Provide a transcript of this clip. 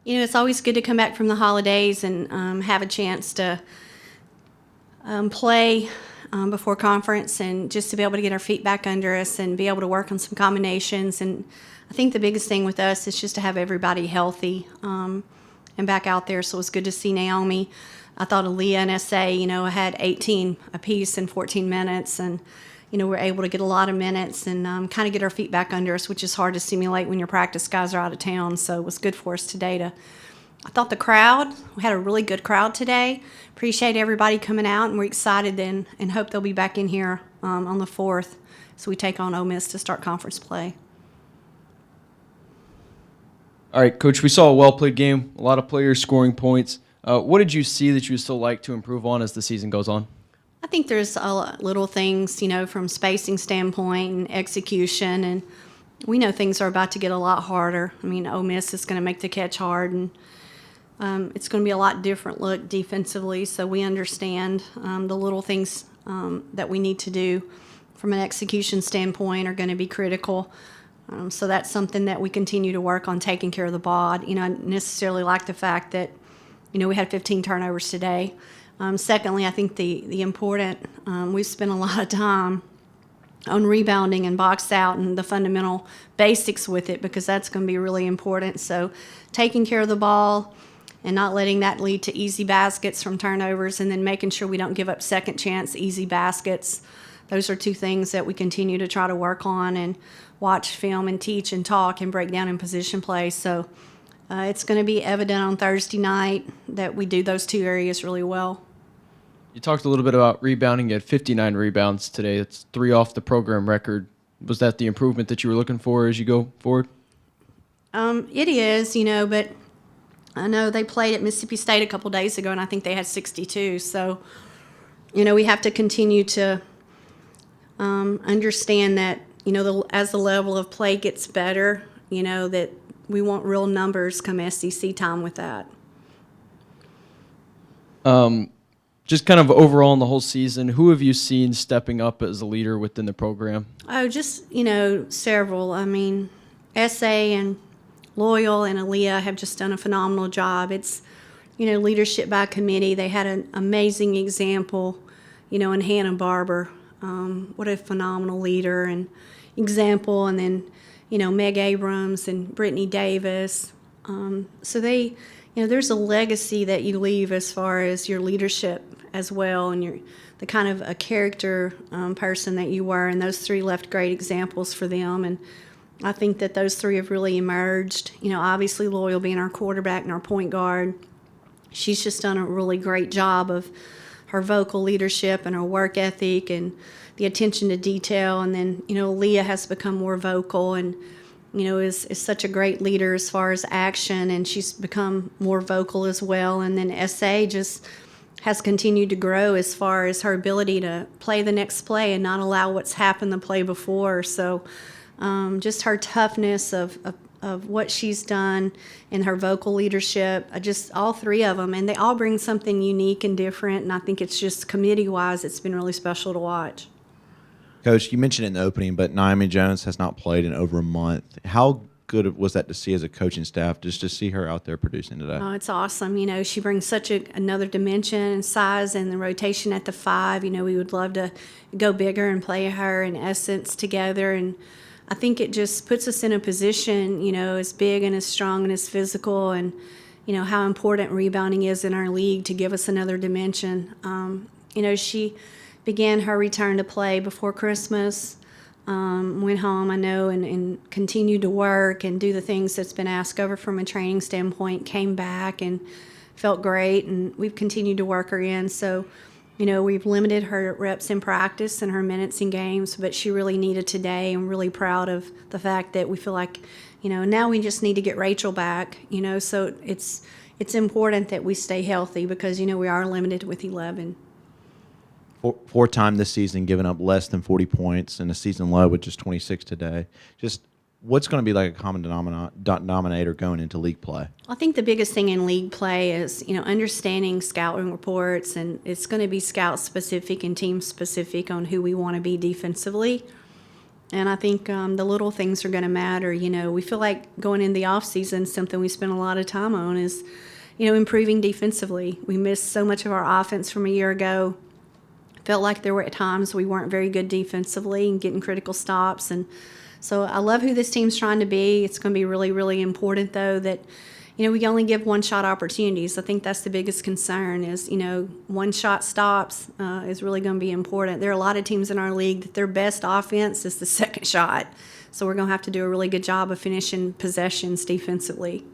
It's always good to come back from the holidays and have a chance to play before conference and just to be able to get our feet back under us and be able to work on some combinations. And I think the biggest thing with us is just to have everybody healthy and back out there. So it was good to see Naomi. I thought Aaliyah and SA, had 18 apiece in 14 minutes. And, we're able to get a lot of minutes and kind of get our feet back under us, which is hard to simulate when your practice guys are out of town. So it was good for us today I thought we had a really good crowd today. Appreciate everybody coming out, and we're excited and hope they'll be back in here on the 4th so we take on Ole Miss to start conference play. All right, Coach, we saw a well-played game, a lot of players scoring points. What did you see that you would still like to improve on as the season goes on? I think there's little things, from spacing standpoint and execution, and we know things are about to get a lot harder. Ole Miss is going to make the catch hard, and it's going to be a lot different look defensively, so we understand the little things that we need to do from an execution standpoint are going to be critical. So that's something that we continue to work on, taking care of the ball. I necessarily like the fact that, we had 15 turnovers today. Secondly, I think the important, we've spent a lot of time on rebounding and box out and the fundamental basics with it because that's going to be really important. So taking care of the ball and not letting that lead to easy baskets from turnovers, and then making sure we don't give up second chance easy baskets. Those are two things that we continue to try to work on and watch film and teach and talk and break down in position play. So it's going to be evident on Thursday night that we do those two areas really well. You talked a little bit about rebounding. You had 59 rebounds today. It's 3 off the program record. Was that the improvement that you were looking for as you go forward? It is, but I know they played at Mississippi State a couple days ago, and I think they had 62. So, we have to continue to understand that, as the level of play gets better, that we want real numbers come SEC time with that. Just kind of overall in the whole season, who have you seen stepping up as a leader within the program? Oh, just, several. SA and Loyal and Aaliyah have just done a phenomenal job. It's, leadership by committee. They had an amazing example, in Hannah Barber. What a phenomenal leader and example. And then, Meg Abrams and Brittany Davis. So they, there's a legacy that you leave as far as your leadership as well, and the kind of a character person that you were. And those 3 left great examples for them. And I think that those 3 have really emerged. Obviously Loyal being our quarterback and our point guard. She's just done a really great job of her vocal leadership and her work ethic and the attention to detail. And then, Leah has become more vocal and, is such a great leader as far as action, and she's become more vocal as well. And then SA just has continued to grow as far as her ability to play the next play and not allow what's happened the play before. So just her toughness of what she's done and her vocal leadership, just all 3 of them. And they all bring something unique and different, and I think it's just committee-wise it's been really special to watch. Coach, you mentioned it in the opening, but Naami Jones has not played in over a month. How good was that to see as a coaching staff, just to see her out there producing today? Oh, it's awesome. She brings such another dimension and size, and the rotation at the 5. We would love to go bigger and play her in essence together. And I think it just puts us in a position, as big and as strong and as physical, and, how important rebounding is in our league to give us another dimension. She began her return to play before Christmas, went home, I know, and continued to work and do the things that's been asked of her from a training standpoint, came back and felt great, and we've continued to work her in. So, we've limited her reps in practice and her minutes in games, but she really needed today. I'm really proud of the fact that we feel like, now we just need to get Rachel back, so it's important that we stay healthy because, we are limited with 11. 4-time this season, giving up less than 40 points, and a season low with just 26 today. Just what's going to be like a common denominator going into league play? I think the biggest thing in league play is, understanding scouting reports, and it's going to be scout specific and team specific on who we want to be defensively. And I think the little things are going to matter. You know, we feel like going in the off season, something we spend a lot of time on is, you know, improving defensively. We missed so much of our offense from a year ago. Felt like there were times we weren't very good defensively and getting critical stops. And so I love who this team's trying to be. It's going to be really, really important, though, that, you know, we only give one-shot opportunities. I think that's the biggest concern is, you know, one-shot stops is really going to be important. There are a lot of teams in our league that their best offense is the second shot. So we're going to have to do a really good job of finishing possessions defensively.